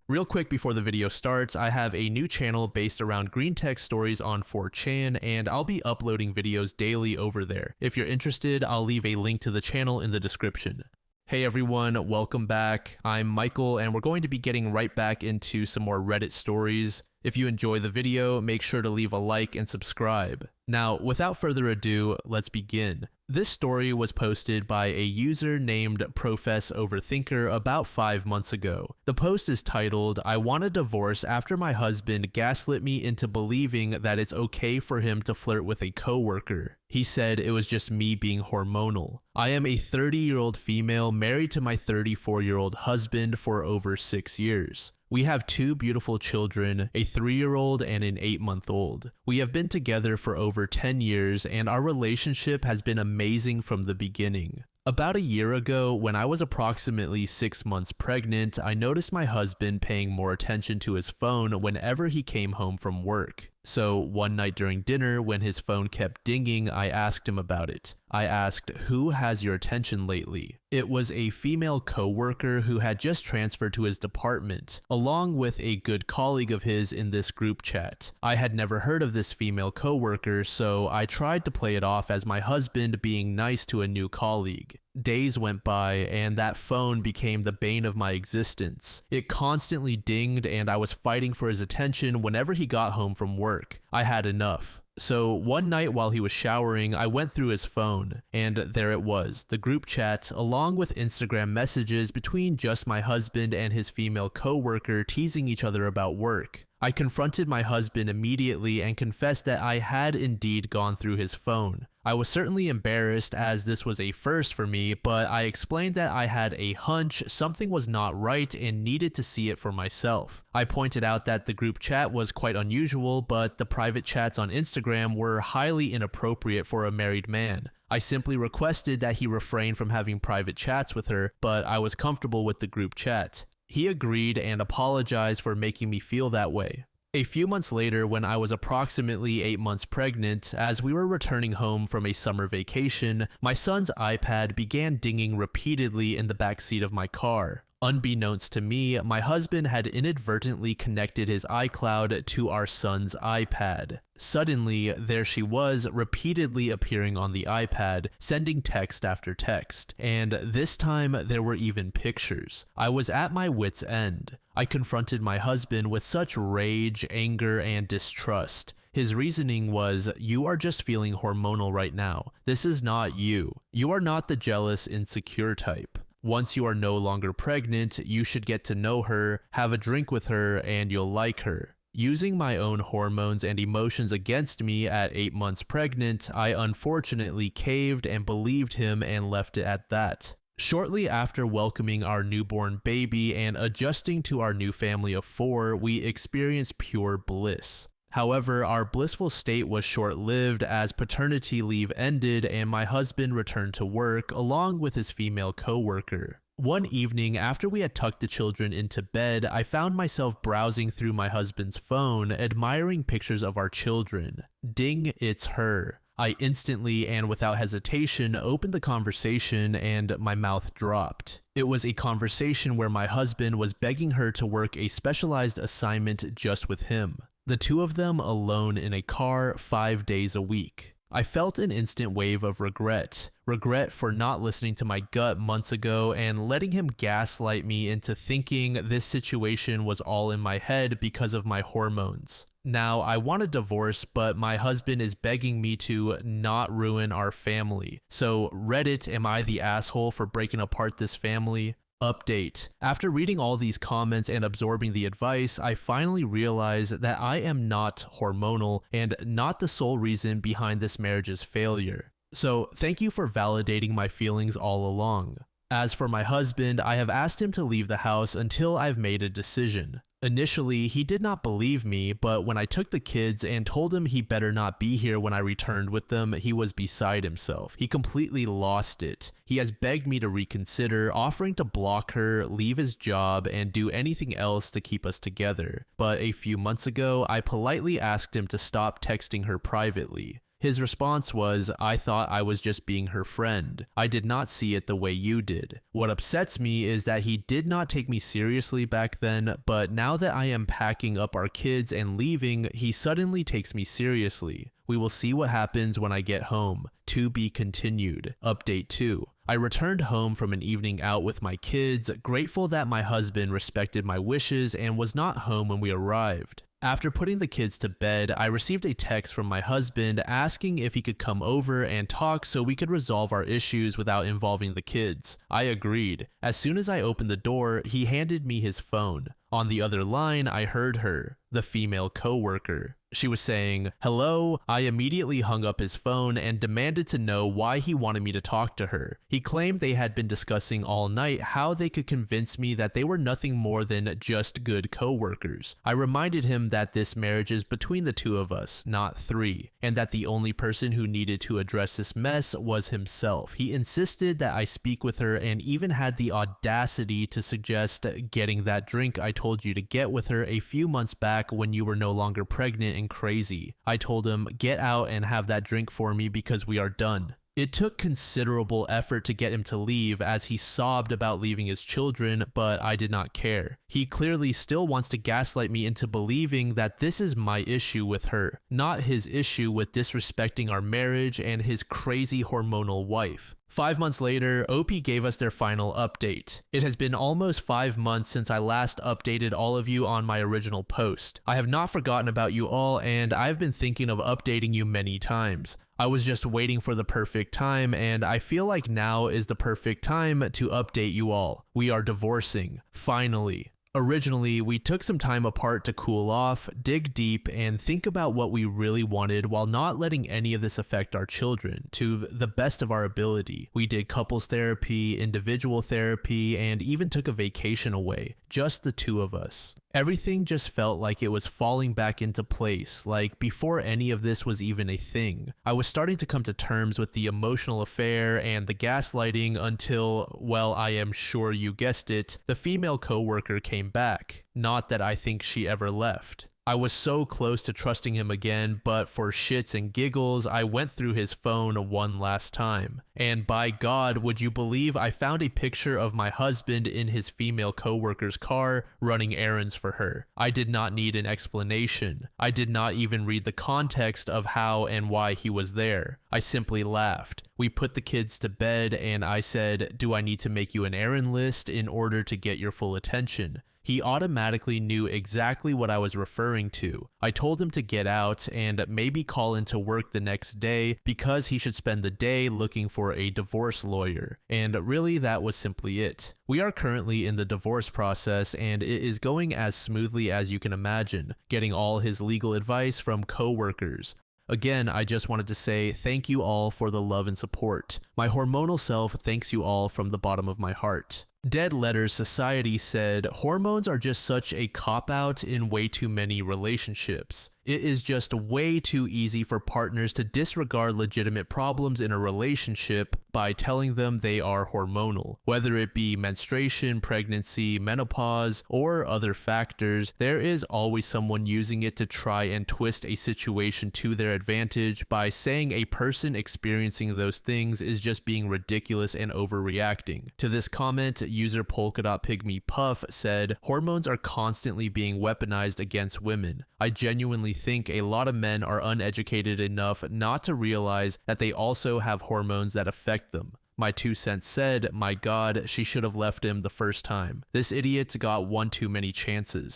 Real quick before the video starts, I have a new channel based around green tech stories on 4chan, and I'll be uploading videos daily over there. If you're interested, I'll leave a link to the channel in the description. Hey everyone, welcome back. I'm Michael, and we're going to be getting right back into some more Reddit stories. If you enjoy the video, make sure to leave a like and subscribe. Now, without further ado, let's begin. This story was posted by a user named Profess Overthinker about 5 months ago. The post is titled, "I want a divorce after my husband gaslit me into believing that it's okay for him to flirt with a coworker. He said it was just me being hormonal. I am a 30-year-old female married to my 34-year-old husband for over 6 years. We have 2 beautiful children, a 3-year-old and an 8-month-old. We have been together for over 10 years and our relationship has been amazing from the beginning. About a year ago, when I was approximately 6 months pregnant, I noticed my husband paying more attention to his phone whenever he came home from work. So one night during dinner, when his phone kept dinging, I asked him about it. I asked, "Who has your attention lately?" It was a female coworker who had just transferred to his department, along with a good colleague of his in this group chat. I had never heard of this female coworker, so I tried to play it off as my husband being nice to a new colleague. Days went by, and that phone became the bane of my existence. It constantly dinged, and I was fighting for his attention whenever he got home from work. I had enough. So one night while he was showering, I went through his phone, and there it was, the group chat, along with Instagram messages between just my husband and his female coworker teasing each other about work. I confronted my husband immediately and confessed that I had indeed gone through his phone. I was certainly embarrassed as this was a first for me, but I explained that I had a hunch something was not right and needed to see it for myself. I pointed out that the group chat was quite unusual, but the private chats on Instagram were highly inappropriate for a married man. I simply requested that he refrain from having private chats with her, but I was comfortable with the group chat. He agreed and apologized for making me feel that way. A few months later, when I was approximately 8 months pregnant, as we were returning home from a summer vacation, my son's iPad began dinging repeatedly in the backseat of my car. Unbeknownst to me, my husband had inadvertently connected his iCloud to our son's iPad. Suddenly, there she was, repeatedly appearing on the iPad, sending text after text, and this time there were even pictures. I was at my wit's end. I confronted my husband with such rage, anger, and distrust. His reasoning was, "You are just feeling hormonal right now. This is not you. You are not the jealous, insecure type. Once you are no longer pregnant, you should get to know her, have a drink with her, and you'll like her." Using my own hormones and emotions against me at 8 months pregnant, I unfortunately caved and believed him and left it at that. Shortly after welcoming our newborn baby and adjusting to our new family of 4, we experienced pure bliss. However, our blissful state was short-lived as paternity leave ended and my husband returned to work along with his female coworker. One evening, after we had tucked the children into bed, I found myself browsing through my husband's phone, admiring pictures of our children. Ding, it's her. I instantly and without hesitation opened the conversation and my mouth dropped. It was a conversation where my husband was begging her to work a specialized assignment just with him. The 2 of them alone in a car 5 days a week. I felt an instant wave of regret. Regret for not listening to my gut months ago and letting him gaslight me into thinking this situation was all in my head because of my hormones. Now, I want a divorce, but my husband is begging me to not ruin our family. So, Reddit, am I the asshole for breaking apart this family? Update. After reading all these comments and absorbing the advice, I finally realized that I am not hormonal and not the sole reason behind this marriage's failure. So, thank you for validating my feelings all along. As for my husband, I have asked him to leave the house until I've made a decision. Initially, he did not believe me, but when I took the kids and told him he better not be here when I returned with them, he was beside himself. He completely lost it. He has begged me to reconsider, offering to block her, leave his job, and do anything else to keep us together. But a few months ago, I politely asked him to stop texting her privately. His response was, "I thought I was just being her friend. I did not see it the way you did." What upsets me is that he did not take me seriously back then, but now that I am packing up our kids and leaving, he suddenly takes me seriously. We will see what happens when I get home. To be continued. Update 2. I returned home from an evening out with my kids, grateful that my husband respected my wishes and was not home when we arrived. After putting the kids to bed, I received a text from my husband asking if he could come over and talk so we could resolve our issues without involving the kids. I agreed. As soon as I opened the door, he handed me his phone. On the other line, I heard her, the female coworker. She was saying, "Hello." I immediately hung up his phone and demanded to know why he wanted me to talk to her. He claimed they had been discussing all night how they could convince me that they were nothing more than just good coworkers. I reminded him that this marriage is between the two of us, not three, and that the only person who needed to address this mess was himself. He insisted that I speak with her and even had the audacity to suggest getting that drink I told you to get with her a few months back when you were no longer pregnant and crazy. I told him, "Get out and have that drink for me because we are done." It took considerable effort to get him to leave as he sobbed about leaving his children, but I did not care. He clearly still wants to gaslight me into believing that this is my issue with her, not his issue with disrespecting our marriage and his crazy hormonal wife. 5 months later, OP gave us their final update. It has been almost 5 months since I last updated all of you on my original post. I have not forgotten about you all, and I've been thinking of updating you many times. I was just waiting for the perfect time, and I feel like now is the perfect time to update you all. We are divorcing, finally. Originally, we took some time apart to cool off, dig deep, and think about what we really wanted while not letting any of this affect our children, to the best of our ability. We did couples therapy, individual therapy, and even took a vacation away, just the two of us. Everything just felt like it was falling back into place, like before any of this was even a thing. I was starting to come to terms with the emotional affair and the gaslighting until, well, I am sure you guessed it, the female coworker came back. Not that I think she ever left. I was so close to trusting him again, but for shits and giggles, I went through his phone one last time. And by God, would you believe I found a picture of my husband in his female coworker's car running errands for her. I did not need an explanation. I did not even read the context of how and why he was there. I simply laughed. We put the kids to bed and I said, "Do I need to make you an errand list in order to get your full attention?" He automatically knew exactly what I was referring to. I told him to get out and maybe call into work the next day because he should spend the day looking for a divorce lawyer. And really, that was simply it. We are currently in the divorce process and it is going as smoothly as you can imagine, getting all his legal advice from coworkers. Again, I just wanted to say thank you all for the love and support. My hormonal self thanks you all from the bottom of my heart. Dead Letters Society said, "Hormones are just such a cop-out in way too many relationships. It is just way too easy for partners to disregard legitimate problems in a relationship by telling them they are hormonal. Whether it be menstruation, pregnancy, menopause, or other factors, there is always someone using it to try and twist a situation to their advantage by saying a person experiencing those things is just being ridiculous and overreacting." To this comment, user Polka.Pygmy said, "Hormones are constantly being weaponized against women. I genuinely think a lot of men are uneducated enough not to realize that they also have hormones that affect them." My 2 cents said, "My God, she should have left him the first time. This idiot got one too many chances."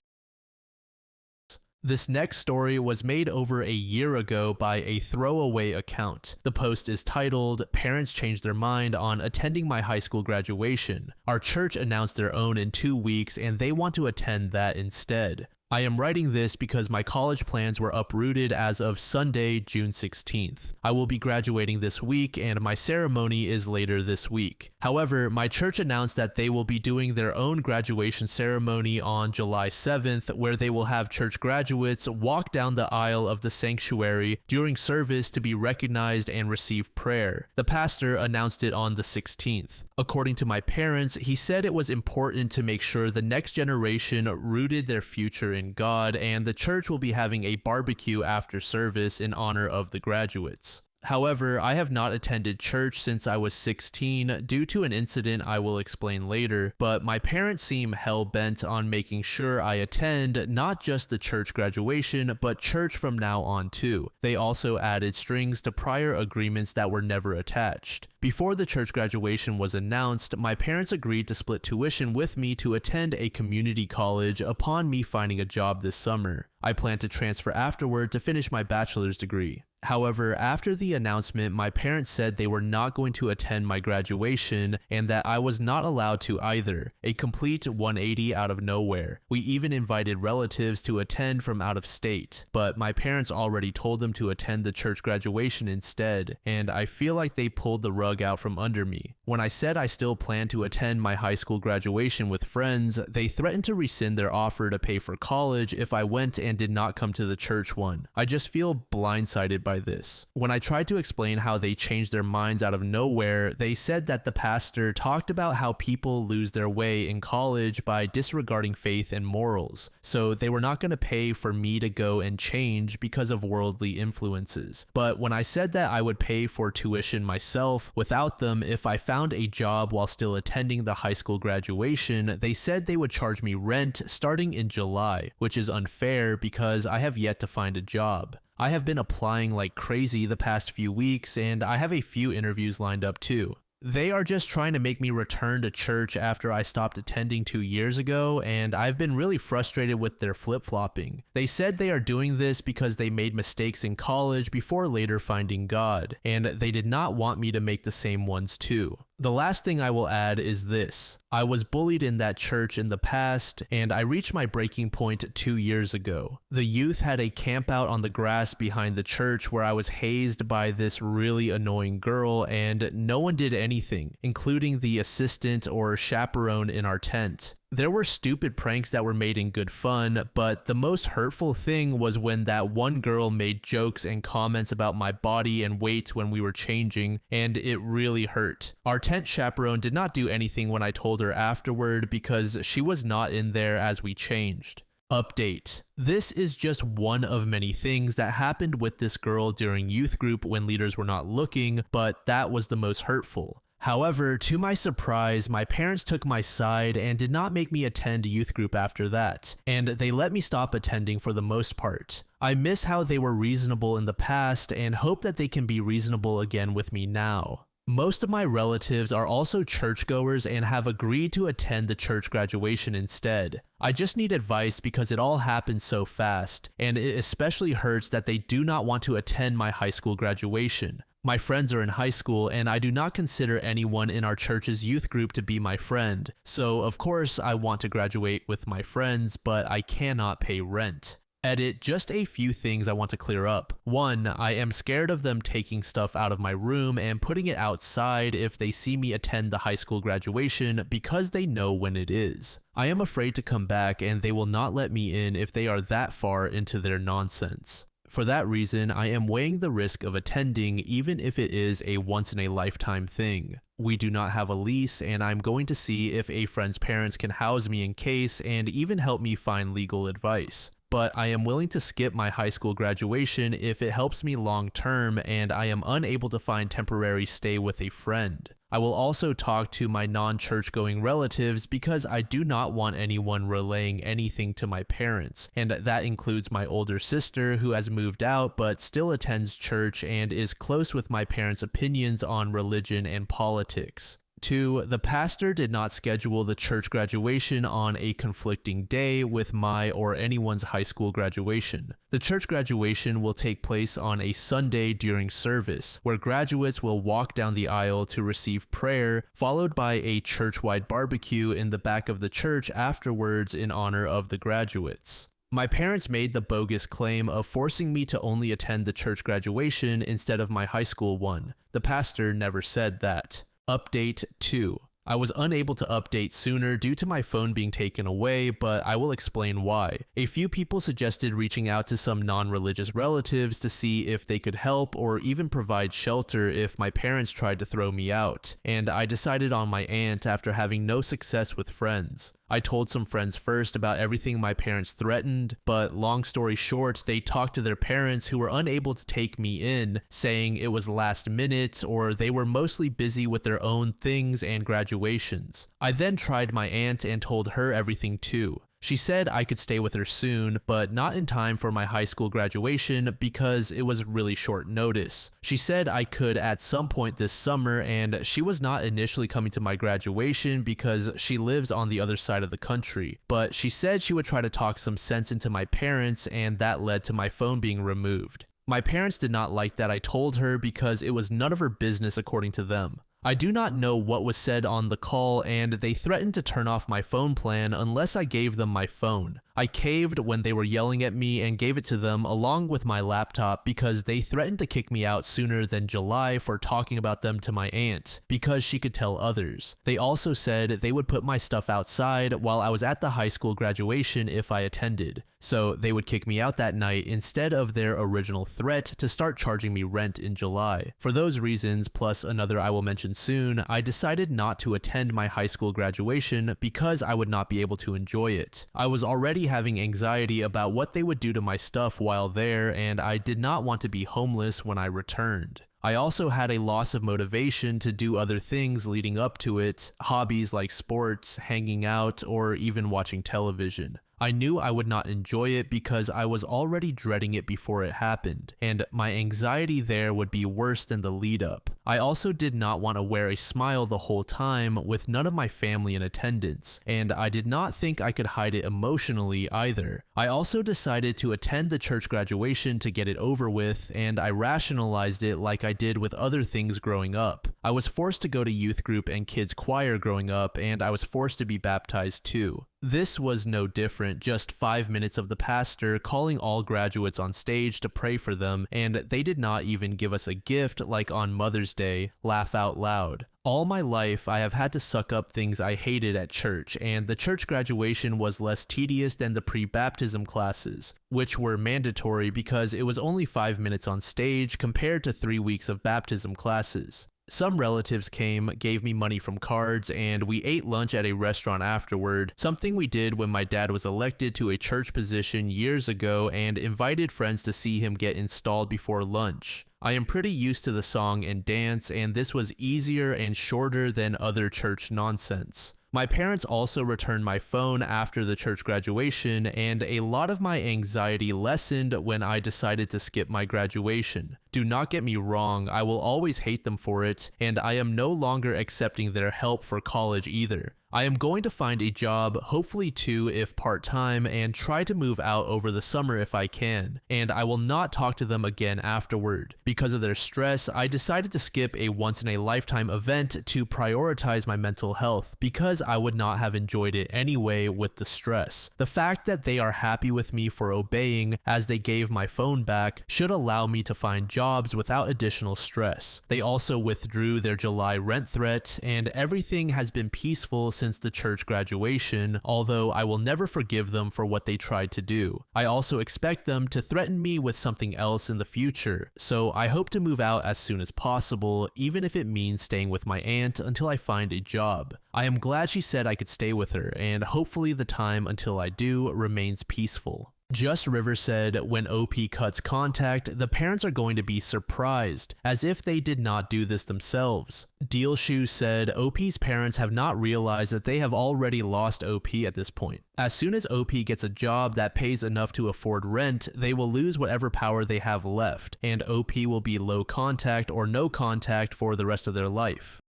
This next story was made over a year ago by a throwaway account. The post is titled, "Parents Changed Their Mind on Attending My High School Graduation. Our church announced their own in 2 weeks and they want to attend that instead. I am writing this because my college plans were uprooted as of Sunday, June 16th. I will be graduating this week and my ceremony is later this week. However, my church announced that they will be doing their own graduation ceremony on July 7th, where they will have church graduates walk down the aisle of the sanctuary during service to be recognized and receive prayer. The pastor announced it on the 16th. According to my parents, he said it was important to make sure the next generation rooted their future in God, and the church will be having a barbecue after service in honor of the graduates. However, I have not attended church since I was 16 due to an incident I will explain later, but my parents seem hell-bent on making sure I attend not just the church graduation, but church from now on too. They also added strings to prior agreements that were never attached. Before the church graduation was announced, my parents agreed to split tuition with me to attend a community college upon me finding a job this summer. I plan to transfer afterward to finish my bachelor's degree. However, after the announcement, my parents said they were not going to attend my graduation and that I was not allowed to either. A complete 180 out of nowhere. We even invited relatives to attend from out of state, but my parents already told them to attend the church graduation instead, and I feel like they pulled the rug out from under me. When I said I still plan to attend my high school graduation with friends, they threatened to rescind their offer to pay for college if I went and did not come to the church one. I just feel blindsided by this. When I tried to explain how they changed their minds out of nowhere, they said that the pastor talked about how people lose their way in college by disregarding faith and morals, so they were not going to pay for me to go and change because of worldly influences. But when I said that I would pay for tuition myself without them if I found a job while still attending the high school graduation, they said they would charge me rent starting in July, which is unfair because I have yet to find a job. I have been applying like crazy the past few weeks, and I have a few interviews lined up too. They are just trying to make me return to church after I stopped attending 2 years ago, and I've been really frustrated with their flip-flopping. They said they are doing this because they made mistakes in college before later finding God, and they did not want me to make the same ones too. The last thing I will add is this. I was bullied in that church in the past, and I reached my breaking point 2 years ago. The youth had a camp out on the grass behind the church where I was hazed by this really annoying girl, and no one did anything, including the assistant or chaperone in our tent. There were stupid pranks that were made in good fun, but the most hurtful thing was when that one girl made jokes and comments about my body and weight when we were changing, and it really hurt. Our tent chaperone did not do anything when I told her afterward because she was not in there as we changed. Update. This is just one of many things that happened with this girl during youth group when leaders were not looking, but that was the most hurtful. However, to my surprise, my parents took my side and did not make me attend youth group after that, and they let me stop attending for the most part. I miss how they were reasonable in the past and hope that they can be reasonable again with me now. Most of my relatives are also churchgoers and have agreed to attend the church graduation instead. I just need advice because it all happened so fast, and it especially hurts that they do not want to attend my high school graduation. My friends are in high school, and I do not consider anyone in our church's youth group to be my friend, so of course I want to graduate with my friends, but I cannot pay rent. Edit, just a few things I want to clear up. 1, I am scared of them taking stuff out of my room and putting it outside if they see me attend the high school graduation because they know when it is. I am afraid to come back and they will not let me in if they are that far into their nonsense. For that reason, I am weighing the risk of attending even if it is a once-in-a-lifetime thing. We do not have a lease, and I'm going to see if a friend's parents can house me in case and even help me find legal advice. But I am willing to skip my high school graduation if it helps me long term and I am unable to find temporary stay with a friend. I will also talk to my non-church going relatives because I do not want anyone relaying anything to my parents, and that includes my older sister who has moved out but still attends church and is close with my parents' opinions on religion and politics. 2, the pastor did not schedule the church graduation on a conflicting day with my or anyone's high school graduation. The church graduation will take place on a Sunday during service, where graduates will walk down the aisle to receive prayer, followed by a church-wide barbecue in the back of the church afterwards in honor of the graduates. My parents made the bogus claim of forcing me to only attend the church graduation instead of my high school one. The pastor never said that. Update 2. I was unable to update sooner due to my phone being taken away, but I will explain why. A few people suggested reaching out to some non-religious relatives to see if they could help or even provide shelter if my parents tried to throw me out, and I decided on my aunt after having no success with friends. I told some friends first about everything my parents threatened, but long story short, they talked to their parents who were unable to take me in, saying it was last minute or they were mostly busy with their own things and graduations. I then tried my aunt and told her everything too. She said I could stay with her soon, but not in time for my high school graduation because it was really short notice. She said I could at some point this summer, and she was not initially coming to my graduation because she lives on the other side of the country, but she said she would try to talk some sense into my parents, and that led to my phone being removed. My parents did not like that I told her because it was none of her business according to them. I do not know what was said on the call, and they threatened to turn off my phone plan unless I gave them my phone. I caved when they were yelling at me and gave it to them along with my laptop because they threatened to kick me out sooner than July for talking about them to my aunt because she could tell others. They also said they would put my stuff outside while I was at the high school graduation if I attended, so they would kick me out that night instead of their original threat to start charging me rent in July. For those reasons, plus another I will mention soon, I decided not to attend my high school graduation because I would not be able to enjoy it. I was already having anxiety about what they would do to my stuff while there, and I did not want to be homeless when I returned. I also had a loss of motivation to do other things leading up to it, hobbies like sports, hanging out, or even watching television. I knew I would not enjoy it because I was already dreading it before it happened, and my anxiety there would be worse than the lead up. I also did not want to wear a smile the whole time with none of my family in attendance, and I did not think I could hide it emotionally either. I also decided to attend the church graduation to get it over with, and I rationalized it like I did with other things growing up. I was forced to go to youth group and kids choir growing up, and I was forced to be baptized too. This was no different, just 5 minutes of the pastor calling all graduates on stage to pray for them, and they did not even give us a gift like on Mother's Day, laugh out loud. All my life, I have had to suck up things I hated at church, and the church graduation was less tedious than the pre-baptism classes, which were mandatory because it was only 5 minutes on stage compared to 3 weeks of baptism classes. Some relatives came, gave me money from cards, and we ate lunch at a restaurant afterward, something we did when my dad was elected to a church position years ago and invited friends to see him get installed before lunch. I am pretty used to the song and dance, and this was easier and shorter than other church nonsense. My parents also returned my phone after the church graduation, and a lot of my anxiety lessened when I decided to skip my graduation. Do not get me wrong, I will always hate them for it, and I am no longer accepting their help for college either. I am going to find a job, hopefully 2 if part-time, and try to move out over the summer if I can, and I will not talk to them again afterward. Because of their stress, I decided to skip a once-in-a-lifetime event to prioritize my mental health, because I would not have enjoyed it anyway with the stress. The fact that they are happy with me for obeying, as they gave my phone back, should allow me to find jobs without additional stress. They also withdrew their July rent threat, and everything has been peaceful since the church graduation, although I will never forgive them for what they tried to do. I also expect them to threaten me with something else in the future, so I hope to move out as soon as possible, even if it means staying with my aunt until I find a job. I am glad she said I could stay with her, and hopefully the time until I do remains peaceful. Just River said, when OP cuts contact, the parents are going to be surprised, as if they did not do this themselves. Deal Shoe said, OP's parents have not realized that they have already lost OP at this point. As soon as OP gets a job that pays enough to afford rent, they will lose whatever power they have left, and OP will be low contact or no contact for the rest of their life.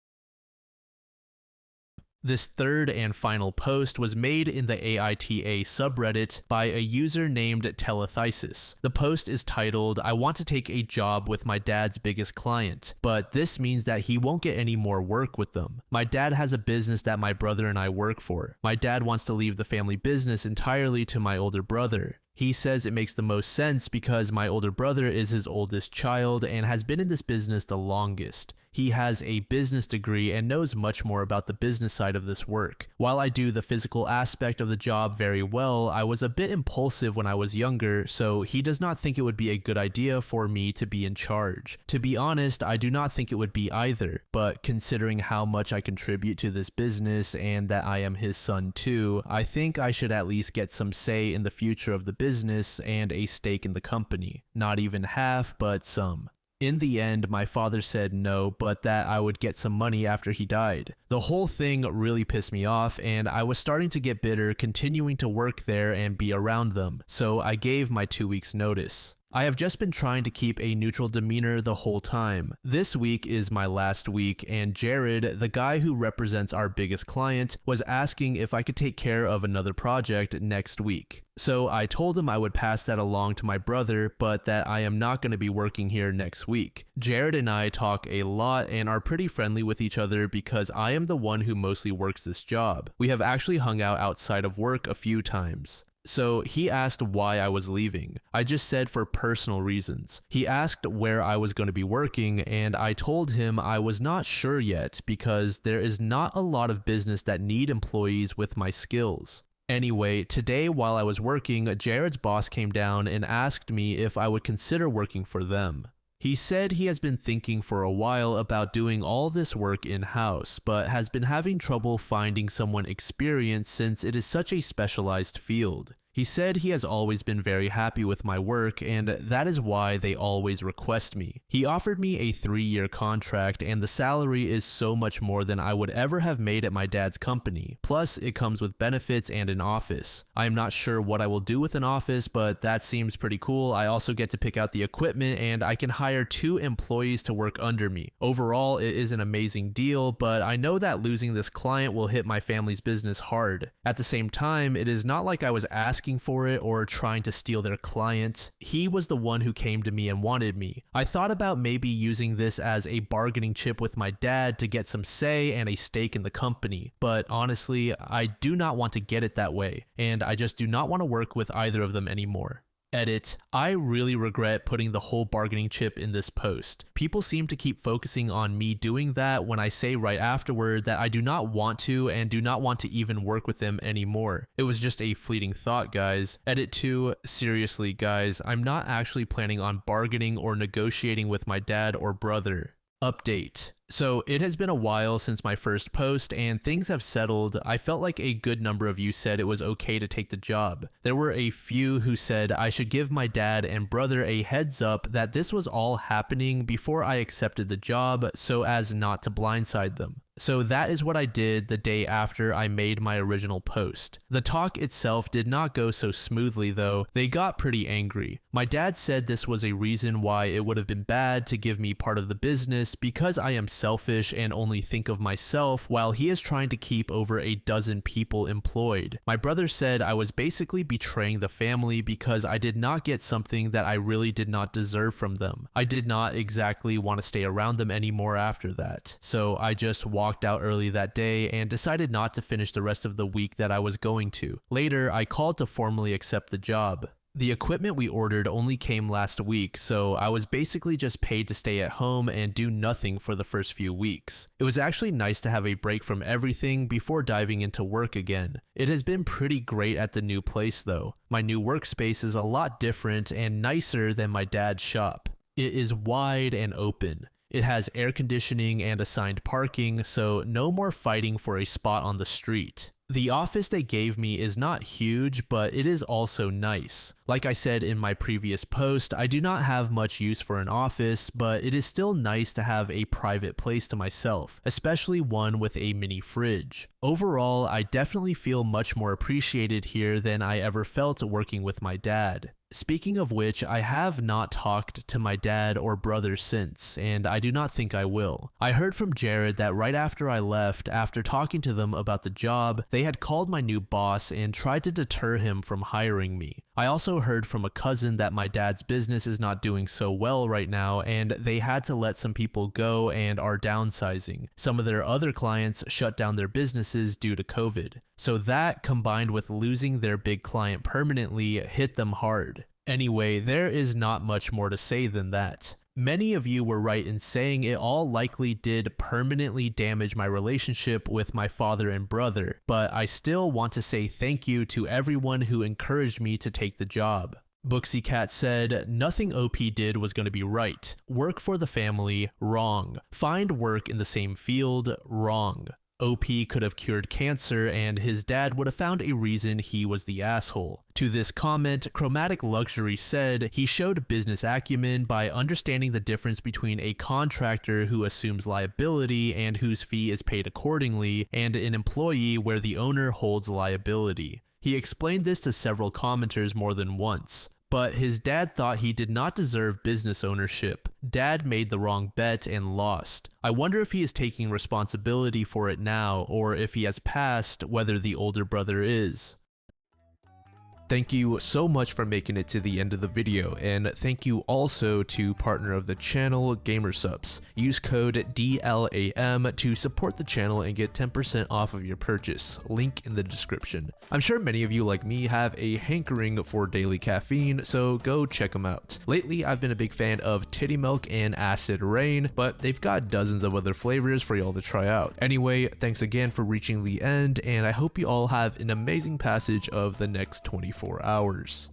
This third and final post was made in the AITA subreddit by a user named Telethesis. The post is titled, "I want to take a job with my dad's biggest client, but this means that he won't get any more work with them. My dad has a business that my brother and I work for. My dad wants to leave the family business entirely to my older brother. He says it makes the most sense because my older brother is his oldest child and has been in this business the longest. He has a business degree and knows much more about the business side of this work. While I do the physical aspect of the job very well, I was a bit impulsive when I was younger, so he does not think it would be a good idea for me to be in charge. To be honest, I do not think it would be either, but considering how much I contribute to this business and that I am his son too, I think I should at least get some say in the future of the business and a stake in the company. Not even half, but some. In the end, my father said no, but that I would get some money after he died. The whole thing really pissed me off, and I was starting to get bitter continuing to work there and be around them, so I gave my 2 weeks notice. I have just been trying to keep a neutral demeanor the whole time. This week is my last week, and Jared, the guy who represents our biggest client, was asking if I could take care of another project next week. So I told him I would pass that along to my brother, but that I am not going to be working here next week. Jared and I talk a lot and are pretty friendly with each other because I am the one who mostly works this job. We have actually hung out outside of work a few times. So he asked why I was leaving. I just said for personal reasons. He asked where I was going to be working, and I told him I was not sure yet because there is not a lot of business that need employees with my skills. Anyway, today while I was working, Jared's boss came down and asked me if I would consider working for them. He said he has been thinking for a while about doing all this work in-house, but has been having trouble finding someone experienced since it is such a specialized field. He said he has always been very happy with my work, and that is why they always request me. He offered me a 3-year contract, and the salary is so much more than I would ever have made at my dad's company. Plus, it comes with benefits and an office. I am not sure what I will do with an office, but that seems pretty cool. I also get to pick out the equipment, and I can hire 2 employees to work under me. Overall, it is an amazing deal, but I know that losing this client will hit my family's business hard. At the same time, it is not like I was asking for it or trying to steal their client. He was the one who came to me and wanted me. I thought about maybe using this as a bargaining chip with my dad to get some say and a stake in the company, but honestly, I do not want to get it that way, and I just do not want to work with either of them anymore. Edit. I really regret putting the whole bargaining chip in this post. People seem to keep focusing on me doing that when I say right afterward that I do not want to and do not want to even work with them anymore. It was just a fleeting thought, guys. Edit 2. Seriously, guys, I'm not actually planning on bargaining or negotiating with my dad or brother. Update. So it has been a while since my first post and things have settled. I felt like a good number of you said it was okay to take the job. There were a few who said I should give my dad and brother a heads up that this was all happening before I accepted the job so as not to blindside them. So that is what I did the day after I made my original post. The talk itself did not go so smoothly though. They got pretty angry. My dad said this was a reason why it would have been bad to give me part of the business because I am selfish and only think of myself while he is trying to keep over a dozen people employed. My brother said I was basically betraying the family because I did not get something that I really did not deserve from them. I did not exactly want to stay around them anymore after that. So I just walked out early that day and decided not to finish the rest of the week that I was going to. Later, I called to formally accept the job. The equipment we ordered only came last week, so I was basically just paid to stay at home and do nothing for the first few weeks. It was actually nice to have a break from everything before diving into work again. It has been pretty great at the new place though. My new workspace is a lot different and nicer than my dad's shop. It is wide and open. It has air conditioning and assigned parking, so no more fighting for a spot on the street. The office they gave me is not huge, but it is also nice. Like I said in my previous post, I do not have much use for an office, but it is still nice to have a private place to myself, especially one with a mini fridge. Overall, I definitely feel much more appreciated here than I ever felt working with my dad. Speaking of which, I have not talked to my dad or brother since, and I do not think I will. I heard from Jared that right after I left, after talking to them about the job, they had called my new boss and tried to deter him from hiring me. I also heard from a cousin that my dad's business is not doing so well right now and they had to let some people go and are downsizing. Some of their other clients shut down their businesses due to COVID. So that, combined with losing their big client permanently, hit them hard. Anyway, there is not much more to say than that. Many of you were right in saying it all likely did permanently damage my relationship with my father and brother, but I still want to say thank you to everyone who encouraged me to take the job. Booksy Cat said, nothing OP did was going to be right. Work for the family, wrong. Find work in the same field, wrong. OP could have cured cancer and his dad would have found a reason he was the asshole. To this comment, Chromatic Luxury said he showed business acumen by understanding the difference between a contractor who assumes liability and whose fee is paid accordingly, and an employee where the owner holds liability. He explained this to several commenters more than once. But his dad thought he did not deserve business ownership. Dad made the wrong bet and lost. I wonder if he is taking responsibility for it now, or if he has passed, whether the older brother is. Thank you so much for making it to the end of the video, and thank you also to partner of the channel, Gamersubs. Use code DLAM to support the channel and get 10% off of your purchase, link in the description. I'm sure many of you like me have a hankering for daily caffeine, so go check them out. Lately, I've been a big fan of Titty Milk and Acid Rain, but they've got dozens of other flavors for y'all to try out. Anyway, thanks again for reaching the end, and I hope you all have an amazing passage of the next 24 hours.